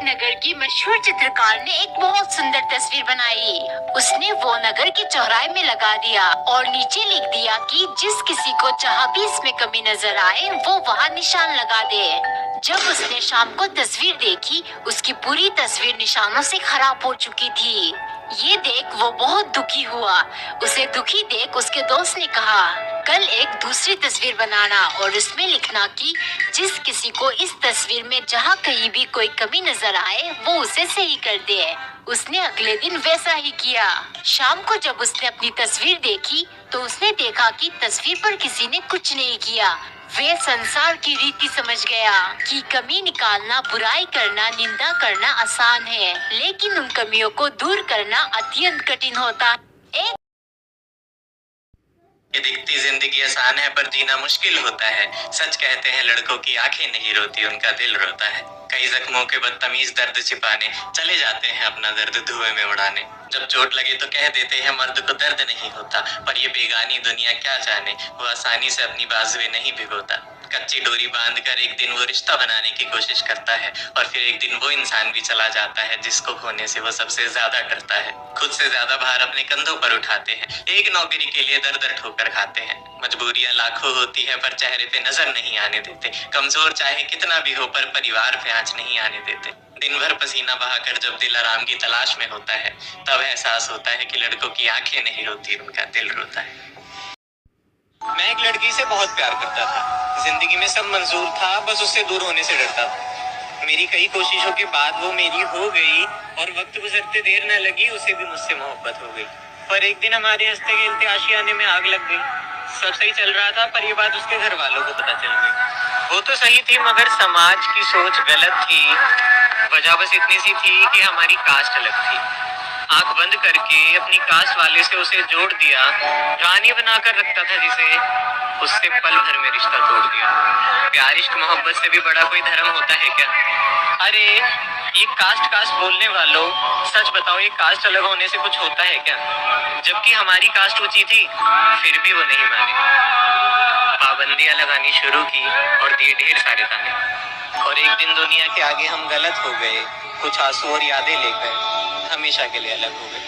नगर की मशहूर चित्रकार ने एक बहुत सुंदर तस्वीर बनाई। उसने वो नगर के चौराहे में लगा दिया और नीचे लिख दिया कि जिस किसी को जहाँ भी इसमें कमी नजर आए वो वहाँ निशान लगा दे। जब उसने शाम को तस्वीर देखी, उसकी पूरी तस्वीर निशानों से खराब हो चुकी थी। ये देख वो बहुत दुखी हुआ। उसे दुखी देख उसके दोस्त ने कहा, कल एक दूसरी तस्वीर बनाना और उसमें लिखना कि जिस किसी को इस तस्वीर में जहाँ कहीं भी कोई कमी नजर आए वो उसे सही कर दे। उसने अगले दिन वैसा ही किया। शाम को जब उसने अपनी तस्वीर देखी तो उसने देखा कि तस्वीर पर किसी ने कुछ नहीं किया। वे संसार की रीति समझ गया कि कमी निकालना, बुराई करना, निंदा करना आसान है, लेकिन उन कमियों को दूर करना अत्यंत कठिन होता है। ये दिखती जिंदगी आसान है पर जीना मुश्किल होता है। सच कहते हैं लड़कों की आंखें नहीं रोती, उनका दिल रोता है। कई जख्मों के बदतमीज दर्द छिपाने चले जाते हैं अपना दर्द धुएं में उड़ाने। जब चोट लगे तो कह देते हैं मर्द को दर्द नहीं होता, पर ये बेगानी दुनिया क्या जाने, वो आसानी से अपनी बाजुएं नहीं भिगोता। कच्ची डोरी बांधकर एक दिन वो रिश्ता बनाने की कोशिश करता है और फिर एक दिन वो इंसान भी चला जाता है जिसको खोने से वो सबसे ज्यादा डरता है। खुद से ज्यादा भार अपने कंधों पर उठाते हैं, एक नौकरी के लिए दर दर ठोकर खाते हैं। मजबूरियां लाखों होती है पर चेहरे पे नजर नहीं आने देते। कमजोर चाहे कितना भी हो पर परिवार पे आंच नहीं आने देते। दिन भर पसीना बहाकर जब दिल आराम की तलाश में होता है, तब एहसास होता है कि लड़कों की आंखें नहीं रोती, उनका दिल रोता है। मैं एक लड़की से बहुत प्यार करता था। जिंदगी में सब मंजूर था, बस उससे दूर होने से डरता था। मेरी कई कोशिशों के बाद वो मेरी हो गई और वक्त गुजरते देर न लगी, उसे भी मुझसे मोहब्बत हो गई। पर एक दिन हमारे हंसते खेलते आशियाने में आग लग गई। सब सही चल रहा था पर ये बात उसके घर वालों को पता चल गई। वो तो सही थी मगर समाज की सोच गलत थी। वजह बस इतनी सी थी कि हमारी कास्ट अलग थी। आंख बंद करके अपनी कास्ट वाले से उसे जोड़ दिया। रानी बनाकर रखता था जिसे, उससे पल भर में रिश्ता तोड़ दिया। प्यार इश्क मोहब्बत से भी बड़ा कोई धर्म होता है क्या? अरे ये कास्ट कास्ट बोलने वालों, सच बताओ ये कास्ट अलग होने से कुछ होता है क्या? जबकि हमारी कास्ट ऊंची थी फिर भी वो नहीं माने। पाबंदियां लगानी शुरू की और दिए ढेर सारे ताने। और एक दिन दुनिया के आगे हम गलत हो गए, कुछ आंसू और यादें लेकर हमेशा के लिए अलग हो गए।